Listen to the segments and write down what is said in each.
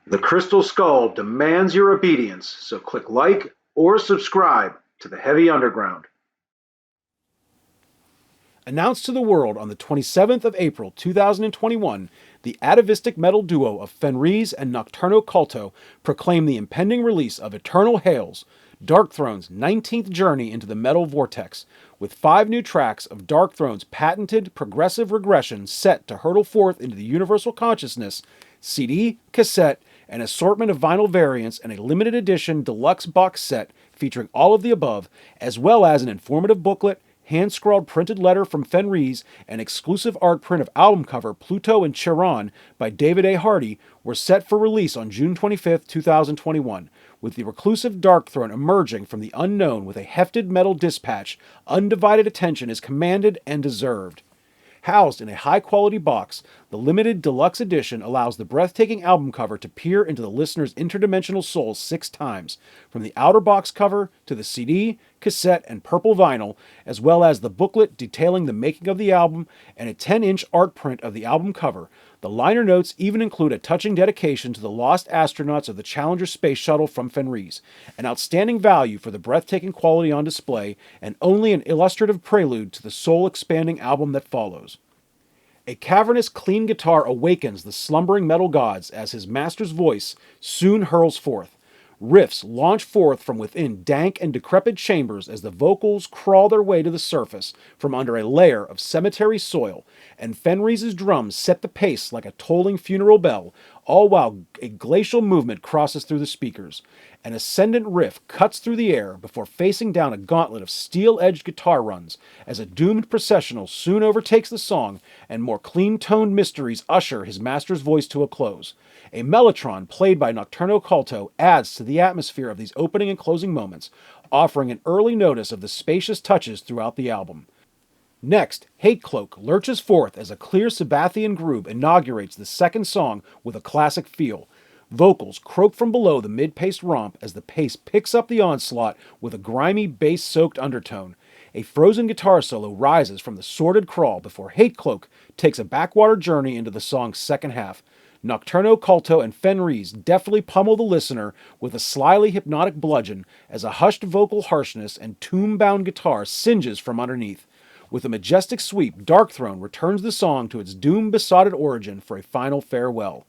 The Crystal Skull demands your obedience, so click like or subscribe to the Heavy Underground. Announced to the world on the 27th of April 2021, the atavistic metal duo of Fenris and Nocturno Culto proclaim the impending release of Eternal Hails, Darkthrone's 19th journey into the metal vortex, with 5 new tracks of Darkthrone's patented progressive regression set to hurtle forth into the universal consciousness, CD, cassette, an assortment of vinyl variants, and a limited edition deluxe box set featuring all of the above, as well as an informative booklet, hand-scrawled printed letter from Fenris, and exclusive art print of album cover Pluto and Chiron by David A. Hardy were set for release on June 25, 2021, with the reclusive Darkthrone emerging from the unknown with a hefted metal dispatch. Undivided attention is commanded and deserved. Housed in a high-quality box, the limited deluxe edition allows the breathtaking album cover to peer into the listener's interdimensional soul 6 times, from the outer box cover to the CD, cassette, and purple vinyl, as well as the booklet detailing the making of the album and a 10-inch art print of the album cover. The liner notes even include a touching dedication to the lost astronauts of the Challenger space shuttle from Fenris, an outstanding value for the breathtaking quality on display, and only an illustrative prelude to the soul-expanding album that follows. A cavernous, clean guitar awakens the slumbering metal gods as his master's voice soon hurls forth. Riffs launch forth from within dank and decrepit chambers as the vocals crawl their way to the surface from under a layer of cemetery soil, and Fenris's drums set the pace like a tolling funeral bell, all while a glacial movement crosses through the speakers. An ascendant riff cuts through the air before facing down a gauntlet of steel-edged guitar runs as a doomed processional soon overtakes the song and more clean-toned mysteries usher his master's voice to a close. A mellotron played by Nocturno Culto adds to the atmosphere of these opening and closing moments, offering an early notice of the spacious touches throughout the album. Next, Hate Cloak lurches forth as a clear Sabbathian groove inaugurates the second song with a classic feel. Vocals croak from below the mid-paced romp as the pace picks up the onslaught with a grimy bass-soaked undertone. A frozen guitar solo rises from the sordid crawl before Hate Cloak takes a backwater journey into the song's second half. Nocturno Culto and Fenris deftly pummel the listener with a slyly hypnotic bludgeon as a hushed vocal harshness and tomb-bound guitar singes from underneath. With a majestic sweep, Darkthrone returns the song to its doom-besotted origin for a final farewell.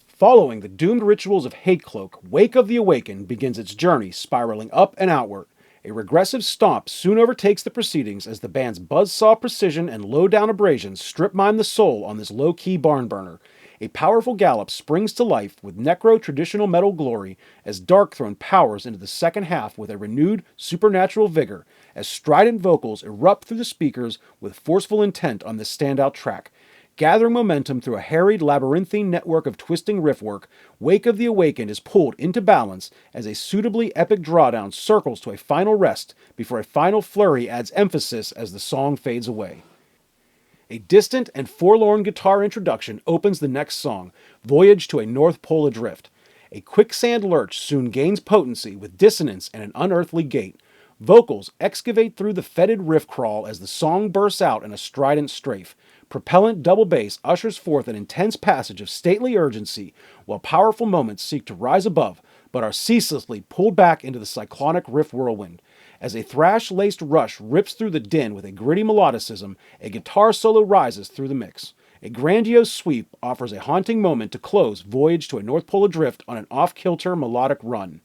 Following the doomed rituals of Hate Cloak, Wake of the Awakened begins its journey spiraling up and outward. A regressive stomp soon overtakes the proceedings as the band's buzzsaw precision and low-down abrasions strip-mine the soul on this low-key barn burner. A powerful gallop springs to life with necro traditional metal glory as Darkthrone powers into the second half with a renewed supernatural vigor as strident vocals erupt through the speakers with forceful intent on this standout track. Gathering momentum through a harried labyrinthine network of twisting riffwork, Wake of the Awakened is pulled into balance as a suitably epic drawdown circles to a final rest before a final flurry adds emphasis as the song fades away. A distant and forlorn guitar introduction opens the next song, Voyage to a North Pole Adrift. A quicksand lurch soon gains potency with dissonance and an unearthly gait. Vocals excavate through the fetid riff crawl as the song bursts out in a strident strafe. Propellant double bass ushers forth an intense passage of stately urgency, while powerful moments seek to rise above, but are ceaselessly pulled back into the cyclonic riff whirlwind. As a thrash-laced rush rips through the din with a gritty melodicism, a guitar solo rises through the mix. A grandiose sweep offers a haunting moment to close Voyage to a North Pole Adrift on an off-kilter melodic run.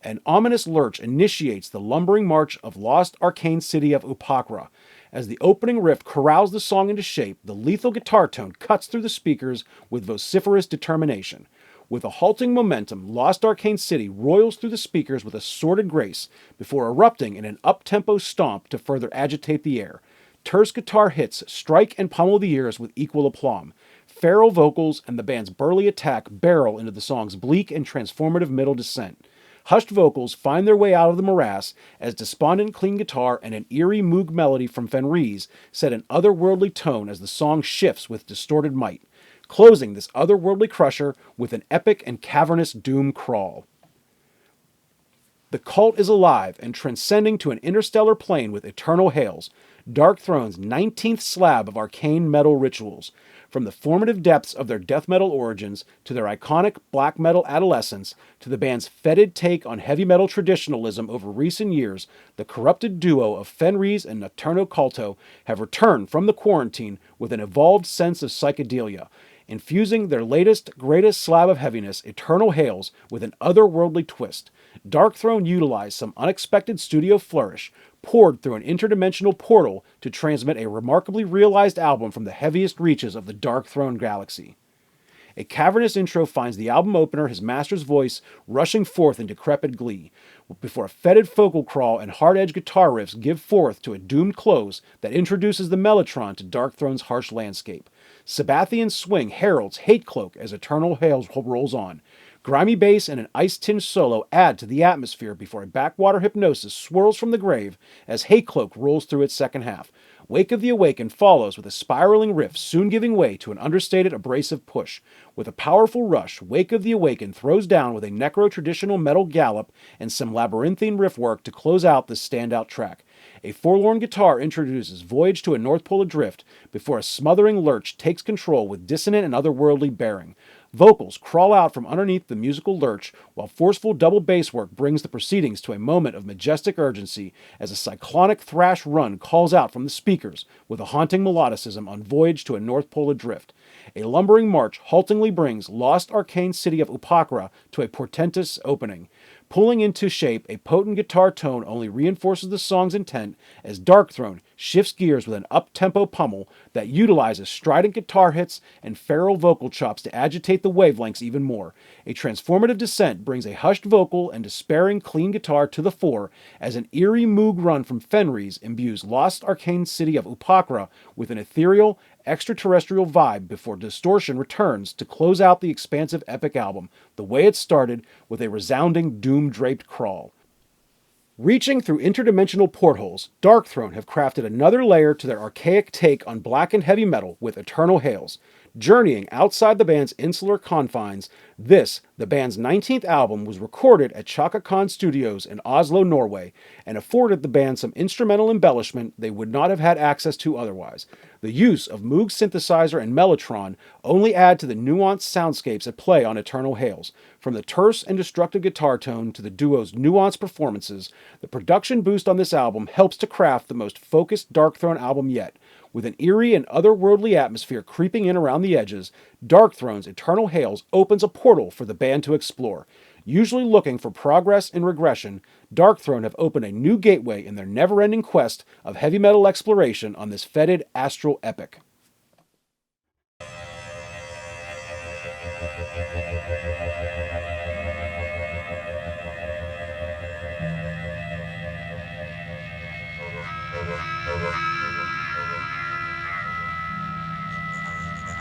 An ominous lurch initiates the lumbering march of lost arcane city of Upakra. As the opening riff corrals the song into shape, the lethal guitar tone cuts through the speakers with vociferous determination. With a halting momentum, Lost Arcane City roils through the speakers with a sordid grace before erupting in an up-tempo stomp to further agitate the air. Terse guitar hits strike and pummel the ears with equal aplomb. Feral vocals and the band's burly attack barrel into the song's bleak and transformative middle descent. Hushed vocals find their way out of the morass as despondent clean guitar and an eerie moog melody from Fenris set an otherworldly tone as the song shifts with distorted might, closing this otherworldly crusher with an epic and cavernous doom crawl. The cult is alive and transcending to an interstellar plane with Eternal Hails, Darkthrone's 19th slab of arcane metal rituals. From the formative depths of their death metal origins to their iconic black metal adolescence to the band's fetid take on heavy metal traditionalism over recent years, the corrupted duo of Fenris and Nocturno Culto have returned from the quarantine with an evolved sense of psychedelia, infusing their latest, greatest slab of heaviness, Eternal Hails, with an otherworldly twist. Darkthrone utilized some unexpected studio flourish, poured through an interdimensional portal to transmit a remarkably realized album from the heaviest reaches of the Darkthrone galaxy. A cavernous intro finds the album opener, his master's voice, rushing forth in decrepit glee, before a fetid vocal crawl and hard-edged guitar riffs give forth to a doomed close that introduces the mellotron to Darkthrone's harsh landscape. Sabbathian swing heralds Hate Cloak as Eternal Hails rolls on. Grimy bass and an ice-tinged solo add to the atmosphere before a backwater hypnosis swirls from the grave as Hate Cloak rolls through its second half. Wake of the Awakened follows with a spiraling riff soon giving way to an understated abrasive push. With a powerful rush, Wake of the Awakened throws down with a necro-traditional metal gallop and some labyrinthine riff work to close out this standout track. A forlorn guitar introduces Voyage to a North Pole Adrift before a smothering lurch takes control with dissonant and otherworldly bearing. Vocals crawl out from underneath the musical lurch, while forceful double bass work brings the proceedings to a moment of majestic urgency as a cyclonic thrash run calls out from the speakers with a haunting melodicism on Voyage to a North Pole Adrift. A lumbering march haltingly brings lost arcane city of Upakra to a portentous opening. Pulling into shape, a potent guitar tone only reinforces the song's intent as Darkthrone shifts gears with an up-tempo pummel that utilizes strident guitar hits and feral vocal chops to agitate the wavelengths even more. A transformative descent brings a hushed vocal and despairing clean guitar to the fore as an eerie moog run from Fenris imbues lost arcane city of Upakra with an ethereal, extraterrestrial vibe before distortion returns to close out the expansive epic album, the way it started, with a resounding doom-draped crawl. Reaching through interdimensional portholes, Darkthrone have crafted another layer to their archaic take on blackened heavy metal with Eternal Hails. Journeying outside the band's insular confines, this, the band's 19th album, was recorded at Chaka Khan Studios in Oslo, Norway, and afforded the band some instrumental embellishment they would not have had access to otherwise. The use of Moog synthesizer and mellotron only add to the nuanced soundscapes at play on Eternal Hails. From the terse and destructive guitar tone to the duo's nuanced performances, the production boost on this album helps to craft the most focused Darkthrone album yet. With an eerie and otherworldly atmosphere creeping in around the edges, Darkthrone's Eternal Hails opens a portal for the band to explore. Usually looking for progress and regression, Darkthrone have opened a new gateway in their never-ending quest of heavy metal exploration on this fetid astral epic.